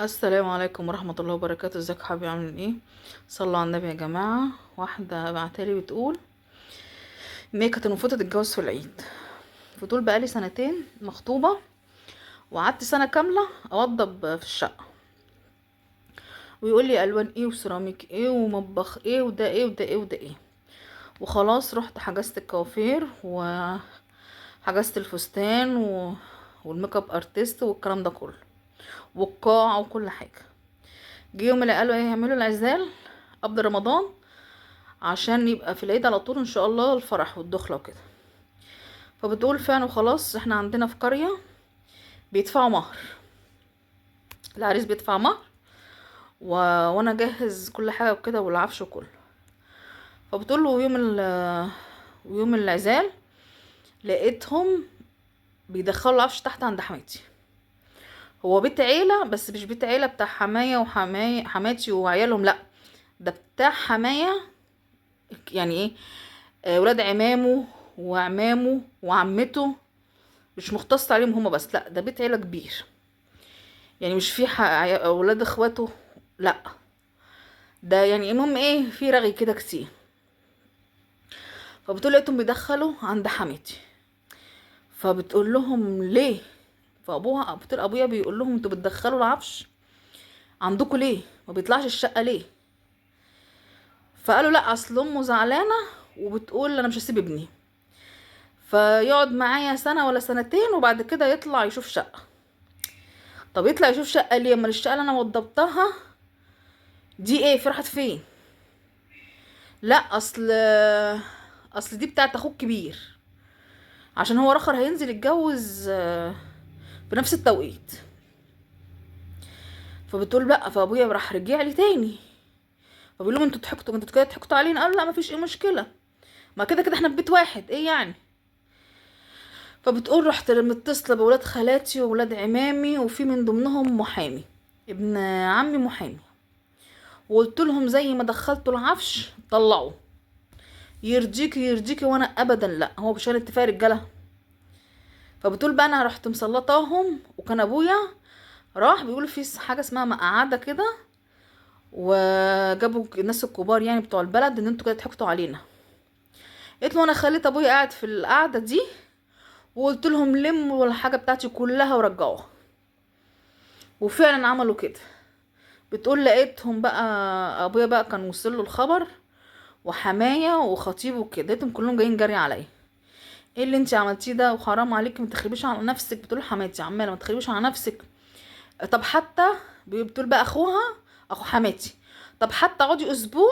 السلام عليكم ورحمة الله وبركاته. ازيك يا حبيبي؟ عاملين ايه؟ صلوا على النبي يا جماعة. واحدة بعتلي بتقول ان هي كانت المفروض تتجوز في العيد. بتقول بقالي سنتين مخطوبة، وقعدت سنة كاملة اوضب في الشقة، ويقول لي الوان ايه وسيراميك ايه ومطبخ ايه وده ايه وده ايه وده ايه. وخلاص رحت حجزت الكوافير وحجزت الفستان والميك اب ارتست والكلام ده كله والقاعة وكل حاجة. جه يوم اللي قالوا ايه يعملوا العزال قبل رمضان عشان يبقى في العيد على طول ان شاء الله الفرح والدخله وكده. فبتقول فعلا خلاص احنا عندنا في قريه بيدفعوا مهر، العريس بيدفع مهر و... وانا جهز كل حاجه وكده والعفش وكله. فبتقول له يوم العزال لقيتهم بيدخلوا العفش تحت عند حماتي. هو بيت عيله بس مش بيت عيله بتاع حمايه حماتي وعيالهم، لا، ده بتاع حمايه. يعني ايه؟ ولاد عمامه وعمامه وعمته، مش مختص عليهم هما بس، لا ده بيت عيلة كبير. يعني مش في اولاد اخواته، لا، ده يعني المهم ايه، في رغي كده كتير. فبتقول لقيتهم بيدخلوا عند حماتي، فبتقول لهم ليه؟ فابوها بتقول ابويا بيقول لهم انتوا بتدخلوا العفش عندكم ليه؟ ما بيطلعش الشقه ليه؟ فقالوا لا اصل امه زعلانه وبتقول انا مش هسيب ابني، فيقعد معايا سنه ولا سنتين وبعد كده يطلع يشوف شقه. طب يطلع يشوف شقه ليه؟ امال الشقه اللي انا وضبطها دي ايه؟ فرحت فين؟ لا اصل دي بتاعت اخوك كبير، عشان هو رخر هينزل يتجوز في نفس التوقيت. فبتقول بقى فابويا راح رجع لي تاني، فبيقول لهم انتوا كده ضحكتوا علينا. قالوا لا مفيش ايه مشكله، ما كده كده احنا في بيت واحد، ايه يعني؟ فبتقول رحت متصله بولاد خالاتي وولاد عمامي وفي من ضمنهم محامي، ابن عمي محامي، وقلت لهم زي ما دخلتوا العفش طلعوا، يرضيكي يرضيكي، وانا ابدا لا، هو مش اتفاق رجاله. فبتقول بقى انا رحت مسلطاهم، وكان ابويا راح بيقولوا في حاجه اسمها مقعده كده، وجابوا الناس الكبار يعني بتوع البلد ان انتوا كده ضحكتوا علينا. قلت له انا خليت ابويا قاعد في القعده دي وقلت لهم لموا الحاجه بتاعتي كلها ورجعوها، وفعلا عملوا كده. بتقول لقيتهم بقى ابويا بقى كان وصل له الخبر وحمايه وخطيبه وكده، لقيتهم كلهم جايين جري عليا، ايه اللي انت عملتيه ده وحرام عليكي ما تخربيش على نفسك. بتقول حماتي عماله ما تخربيش على نفسك. طب حتى بتقول بقى اخوها اخو حماتي، طب حتى اقعدي اسبوع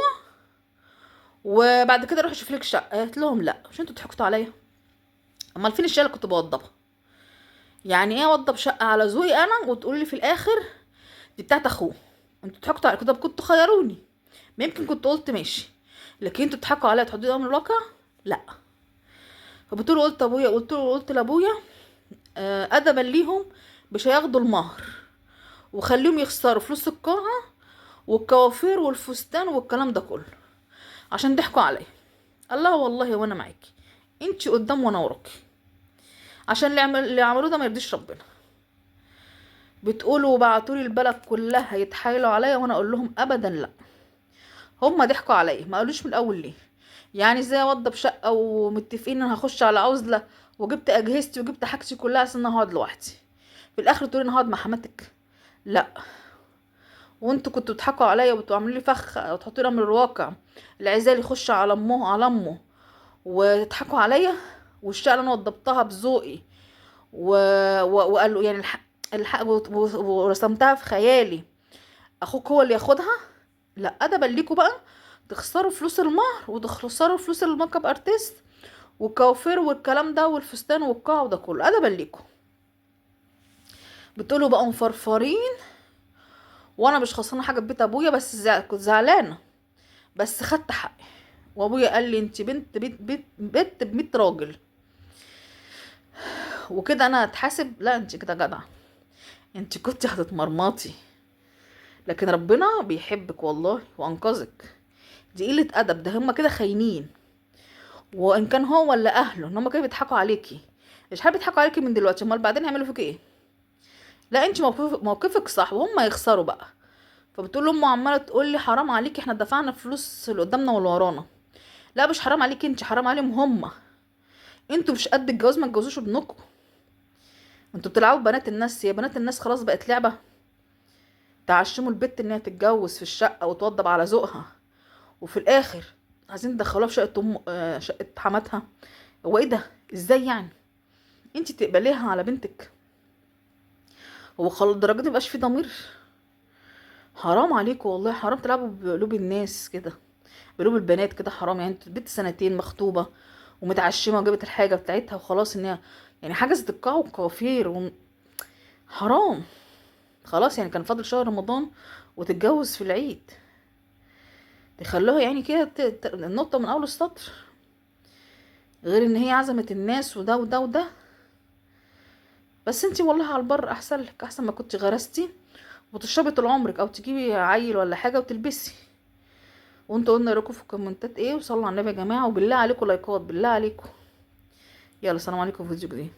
وبعد كده روحي شوفي لك شقه. قالت لهم لا، مش انتوا ضحكتوا عليا؟ امال فين الشقه اللي كنت بوضبها؟ يعني ايه اوضب شقه على ذوقي انا وتقولي لي في الاخر دي بتاعت اخوه؟ انتوا ضحكتوا عليا، كنتوا خيروني، ما يمكن كنت قلت ماشي، لكن انتوا تضحكوا عليا تحطوا لي امر الواقع؟ لا. فبتقول قلت لابويا ادبا ليهم مش هياخدوا المهر، وخليهم يخسروا فلوس القاعه والكوافير والفستان والكلام ده كله عشان ضحكوا عليا. الله والله وانا معاكي، انتي قدام وانا وراكي، عشان اللي عملوه ده ما يرضيش ربنا. بتقولوا وبعتولي البلد كلها يتحايلوا عليا وانا اقول لهم ابدا لا. هما ضحكوا عليا، ما قالوش من الاول ليه؟ يعني ازاي اوضب شقه ومتفقين ان انا هخش على عزله وجبت اجهزتي وجبت حاجتي كلها عشان انا هقعد لوحدي، في الاخر تقولي انا هقعد مع حماتك؟ لا. وانتوا كنتوا بتضحكوا عليا وبتعملوا لي فخ وتحطوا لي امر الواقع، العزال يخش على امه وتضحكوا عليا، والشقه اللي انا وضبطها بذوقي وقالوا يعني ورسمتها في خيالي اخوك هو اللي ياخدها؟ لا، ادبا ليكوا بقى تخسروا فلوس المهر وتخسروا فلوس الميك اب ارتست والكوافير والكلام ده والفستان والقاع وده كله، ادبا ليكوا. بتقولوا بقى مفرفرين، وانا مش خسرانه حاجه في بيت ابويا، بس كنت زعلانه بس خدت حقي. وابويا قال لي انت بنت بنت ب100 راجل وكده انا هتحاسب؟ لا انت كده جدعه، انت كنت هتتمرمطي، لكن ربنا بيحبك والله وانقذك. دي قله ادب، ده هما كده خاينين، وان كان هو ولا اهله ان هما كده بيضحكوا عليكي. مش حابب يضحكوا عليكي من دلوقتي، امال بعدين هيعملوا فيك ايه؟ لا انت موقفك صح وهم يخسروا بقى. فبتقول لامه عماله تقول لي حرام عليكي، احنا دفعنا فلوس اللي قدامنا واللي ورانا. لا مش حرام عليكي انت، حرام عليهم هم. انتوا مش قد الجواز، ما تجوزوش ابنكم. انتوا بتلعبوا بنات الناس، يا بنات الناس خلاص بقت لعبه. تعشموا البت ان هي تتجوز في الشقه وتوضب على ذوقها، وفي الاخر عايزين تدخلوها في شقه شقه حماتها. هو ايه ده؟ ازاي يعني انت تقبليها على بنتك؟ هو خلاص الدرجه دي مبقاش في ضمير؟ حرام عليكم والله، حرام تلعبوا بقلوب الناس كده، بقلوب البنات كده، حرام. يعني انت بنت سنتين مخطوبه ومتعشمه وجابت الحاجه بتاعتها وخلاص، ان هي يعني حجزت القاعه والكوافير حرام. خلاص يعني كان فاضل شهر رمضان وتتجوز في العيد، تخلوها يعني كده النقطه من اول السطر، غير ان هي عزمت الناس وده وده وده. بس انتي والله على البر احسن لك، احسن ما كنت غرستي وتشربي طول عمرك، او تجيبي عيل ولا حاجه وتلبسي. وانتوا قلنا رايكم في الكومنتات ايه، وصلوا على النبي يا جماعه، وبالله عليكم لايكات بالله عليكم. يلا سلام عليكم في فيديو جديد.